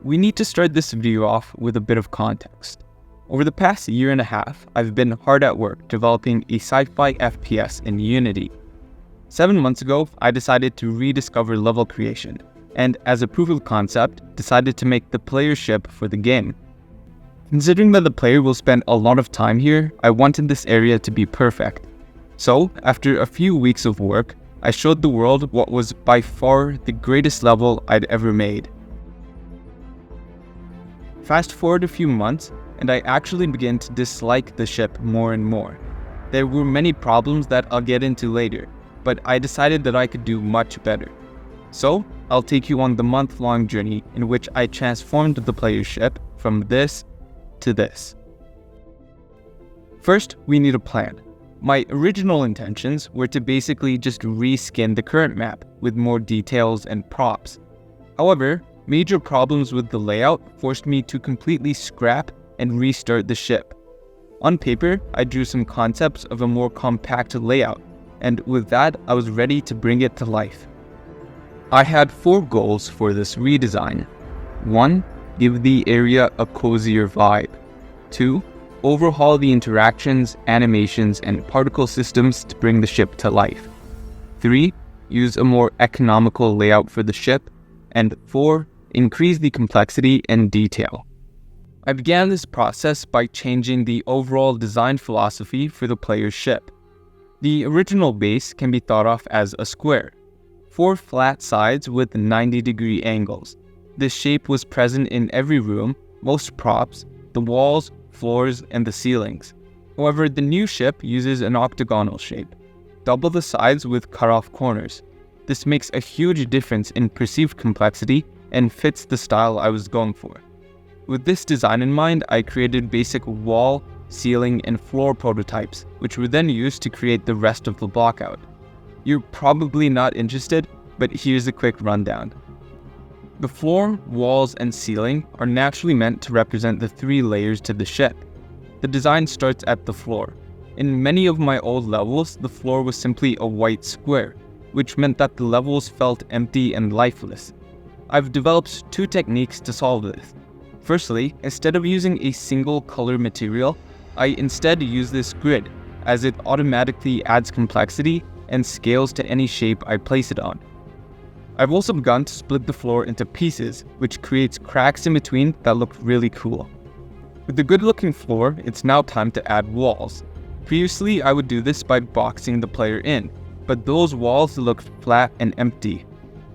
We need to start this video off with a bit of context. Over the past year and a half, I've been hard at work developing a sci-fi FPS in Unity. 7 months ago, I decided to rediscover level creation, and as a proof of concept, decided to make the player ship for the game. Considering that the player will spend a lot of time here, I wanted this area to be perfect. So, after a few weeks of work, I showed the world what was by far the greatest level I'd ever made. Fast forward a few months, and I actually began to dislike the ship more and more. There were many problems that I'll get into later, but I decided that I could do much better. So, I'll take you on the month-long journey in which I transformed the player's ship from this to this. First, we need a plan. My original intentions were to basically just reskin the current map with more details and props. However, major problems with the layout forced me to completely scrap and restart the ship. On paper, I drew some concepts of a more compact layout, and with that, I was ready to bring it to life. I had 4 goals for this redesign. 1. Give the area a cozier vibe. 2. Overhaul the interactions, animations, and particle systems to bring the ship to life. 3. Use a more economical layout for the ship. And 4. Increase the complexity and detail. I began this process by changing the overall design philosophy for the player's ship. The original base can be thought of as a square. 4 flat sides with 90-degree angles. This shape was present in every room, most props, the walls, floors, and the ceilings. However, the new ship uses an octagonal shape, double the sides with cut-off corners. This makes a huge difference in perceived complexity and fits the style I was going for. With this design in mind, I created basic wall, ceiling, and floor prototypes, which were then used to create the rest of the blockout. You're probably not interested, but here's a quick rundown. The floor, walls, and ceiling are naturally meant to represent the 3 layers to the ship. The design starts at the floor. In many of my old levels, the floor was simply a white square, which meant that the levels felt empty and lifeless. I've developed 2 techniques to solve this. Firstly, instead of using a single color material, I instead use this grid, as it automatically adds complexity and scales to any shape I place it on. I've also begun to split the floor into pieces, which creates cracks in between that look really cool. With the good-looking floor, it's now time to add walls. Previously, I would do this by boxing the player in, but those walls looked flat and empty.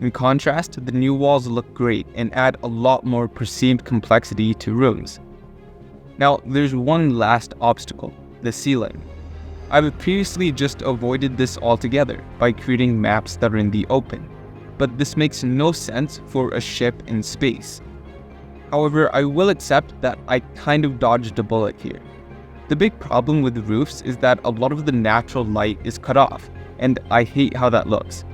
In contrast, the new walls look great and add a lot more perceived complexity to rooms. Now, there's one last obstacle, the ceiling. I've previously just avoided this altogether by creating maps that are in the open, but this makes no sense for a ship in space. However, I will accept that I kind of dodged a bullet here. The big problem with roofs is that a lot of the natural light is cut off, and I hate how that looks.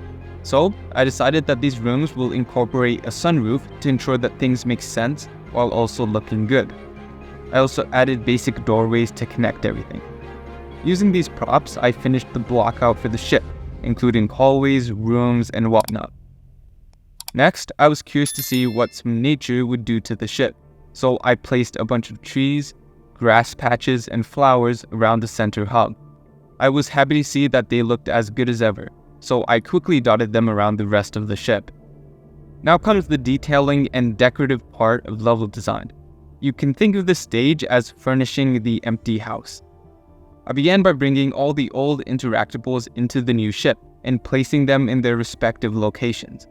So, I decided that these rooms will incorporate a sunroof to ensure that things make sense while also looking good. I also added basic doorways to connect everything. Using these props, I finished the block out for the ship, including hallways, rooms, and whatnot. Next, I was curious to see what some nature would do to the ship, so I placed a bunch of trees, grass patches, and flowers around the center hub. I was happy to see that they looked as good as ever, so I quickly dotted them around the rest of the ship. Now comes the detailing and decorative part of level design. You can think of this stage as furnishing the empty house. I began by bringing all the old interactables into the new ship and placing them in their respective locations.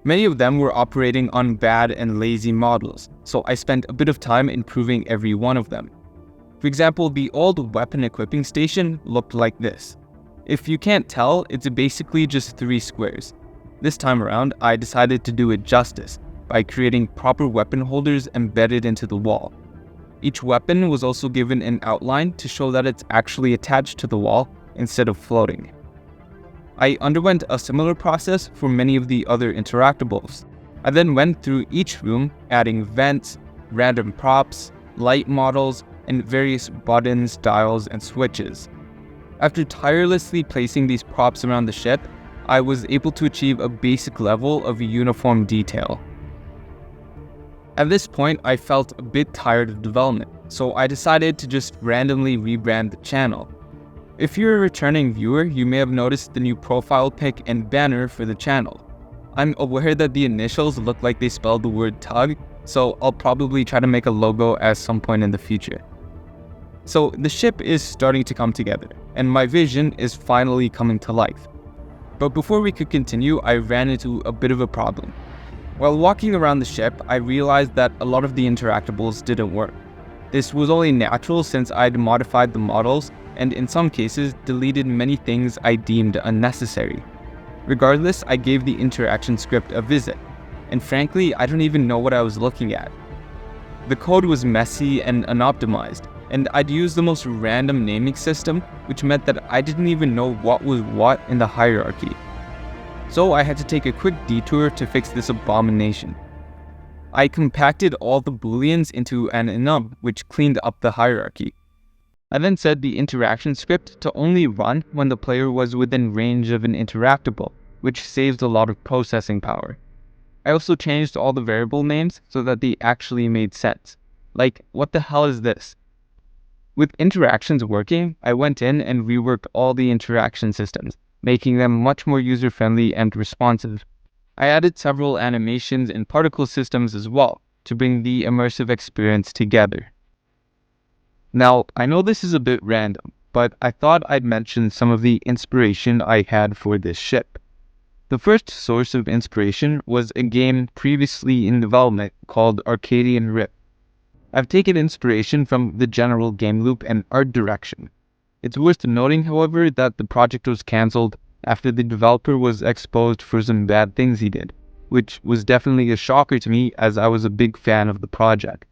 Many of them were operating on bad and lazy models, so I spent a bit of time improving every one of them. For example, the old weapon equipping station looked like this. If you can't tell, it's basically just 3 squares. This time around, I decided to do it justice by creating proper weapon holders embedded into the wall. Each weapon was also given an outline to show that it's actually attached to the wall instead of floating. I underwent a similar process for many of the other interactables. I then went through each room, adding vents, random props, light models, and various buttons, dials, and switches. After tirelessly placing these props around the ship, I was able to achieve a basic level of uniform detail. At this point, I felt a bit tired of development, so I decided to just randomly rebrand the channel. If you're a returning viewer, you may have noticed the new profile pic and banner for the channel. I'm aware that the initials look like they spelled the word tug, so I'll probably try to make a logo at some point in the future. So the ship is starting to come together, and my vision is finally coming to life. But before we could continue, I ran into a bit of a problem. While walking around the ship, I realized that a lot of the interactables didn't work. This was only natural since I'd modified the models and in some cases deleted many things I deemed unnecessary. Regardless, I gave the interaction script a visit, and frankly, I don't even know what I was looking at. The code was messy and unoptimized, and I'd used the most random naming system, which meant that I didn't even know what was what in the hierarchy. So I had to take a quick detour to fix this abomination. I compacted all the booleans into an enum, which cleaned up the hierarchy. I then set the interaction script to only run when the player was within range of an interactable, which saves a lot of processing power. I also changed all the variable names so that they actually made sense. Like, what the hell is this? With interactions working, I went in and reworked all the interaction systems, making them much more user-friendly and responsive. I added several animations and particle systems as well to bring the immersive experience together. Now, I know this is a bit random, but I thought I'd mention some of the inspiration I had for this ship. The first source of inspiration was a game previously in development called Arcadian. I've taken inspiration from the general game loop and art direction. It's worth noting, however, that the project was cancelled after the developer was exposed for some bad things he did, which was definitely a shocker to me as I was a big fan of the project.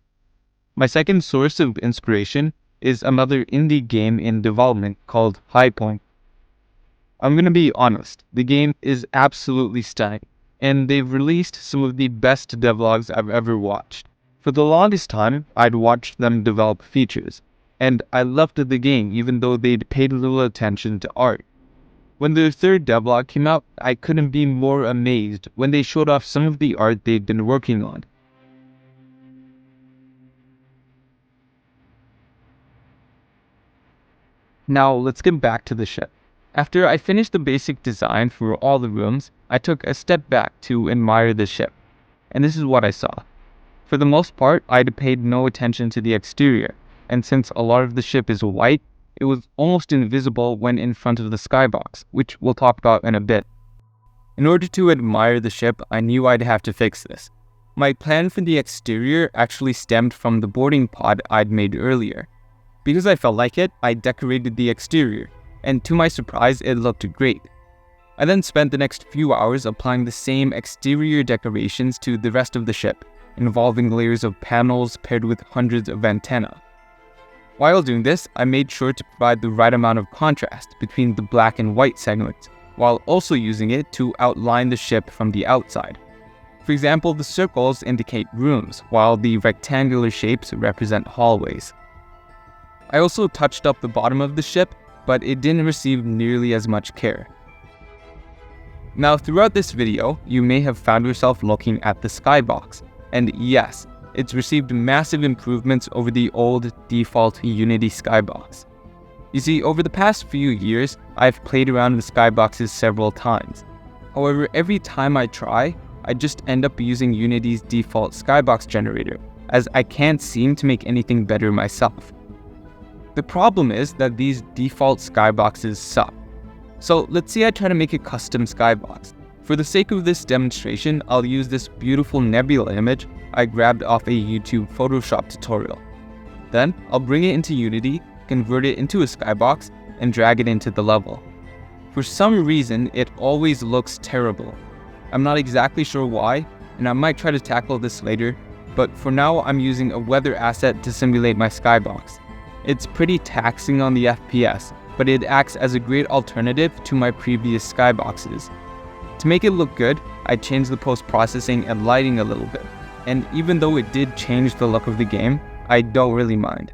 My second source of inspiration is another indie game in development called High Point. I'm gonna be honest, the game is absolutely stunning, and they've released some of the best devlogs I've ever watched. For the longest time, I'd watched them develop features, and I loved the game even though they'd paid little attention to art. When their third devlog came out, I couldn't be more amazed when they showed off some of the art they'd been working on. Now let's get back to the ship. After I finished the basic design for all the rooms, I took a step back to admire the ship, and this is what I saw. For the most part, I'd paid no attention to the exterior, and since a lot of the ship is white, it was almost invisible when in front of the skybox, which we'll talk about in a bit. In order to admire the ship, I knew I'd have to fix this. My plan for the exterior actually stemmed from the boarding pod I'd made earlier. Because I felt like it, I decorated the exterior, and to my surprise, it looked great. I then spent the next few hours applying the same exterior decorations to the rest of the ship, involving layers of panels paired with hundreds of antennae. While doing this, I made sure to provide the right amount of contrast between the black and white segments, while also using it to outline the ship from the outside. For example, the circles indicate rooms, while the rectangular shapes represent hallways. I also touched up the bottom of the ship, but it didn't receive nearly as much care. Now, throughout this video, you may have found yourself looking at the skybox, and yes, it's received massive improvements over the old default Unity skybox. You see, over the past few years, I've played around with skyboxes several times. However, every time I try, I just end up using Unity's default skybox generator, as I can't seem to make anything better myself. The problem is that these default skyboxes suck. So let's say I try to make a custom skybox. For the sake of this demonstration, I'll use this beautiful nebula image I grabbed off a YouTube Photoshop tutorial. Then I'll bring it into Unity, convert it into a skybox, and drag it into the level. For some reason, it always looks terrible. I'm not exactly sure why, and I might try to tackle this later, but for now I'm using a weather asset to simulate my skybox. It's pretty taxing on the FPS, but it acts as a great alternative to my previous skyboxes. To make it look good, I changed the post-processing and lighting a little bit, and even though it did change the look of the game, I don't really mind.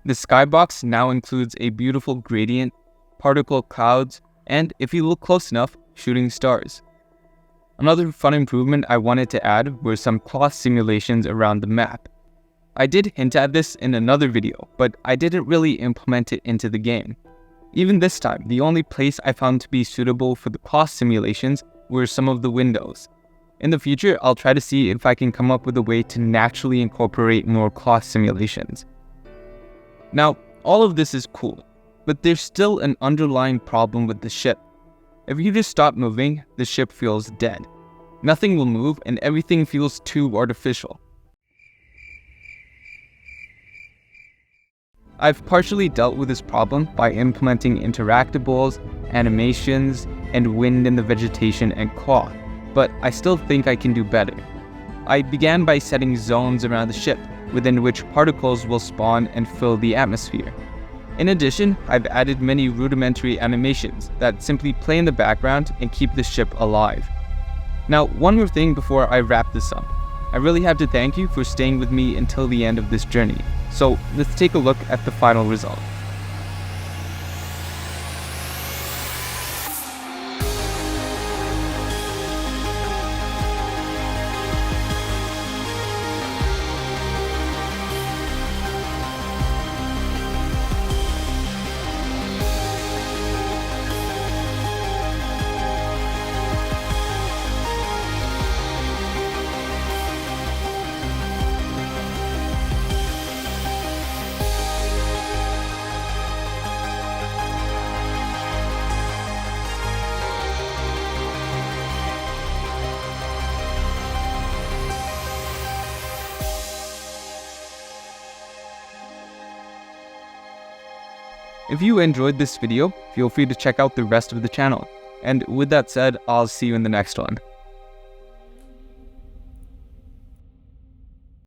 The skybox now includes a beautiful gradient, particle clouds, and if you look close enough, shooting stars. Another fun improvement I wanted to add were some cloth simulations around the map. I did hint at this in another video, but I didn't really implement it into the game. Even this time, the only place I found to be suitable for the cloth simulations were some of the windows. In the future, I'll try to see if I can come up with a way to naturally incorporate more cloth simulations. Now, all of this is cool, but there's still an underlying problem with the ship. If you just stop moving, the ship feels dead. Nothing will move and everything feels too artificial. I've partially dealt with this problem by implementing interactables, animations, and wind in the vegetation and cloth, but I still think I can do better. I began by setting zones around the ship, within which particles will spawn and fill the atmosphere. In addition, I've added many rudimentary animations that simply play in the background and keep the ship alive. Now, one more thing before I wrap this up. I really have to thank you for staying with me until the end of this journey. So let's take a look at the final result. If you enjoyed this video, feel free to check out the rest of the channel. And with that said, I'll see you in the next one.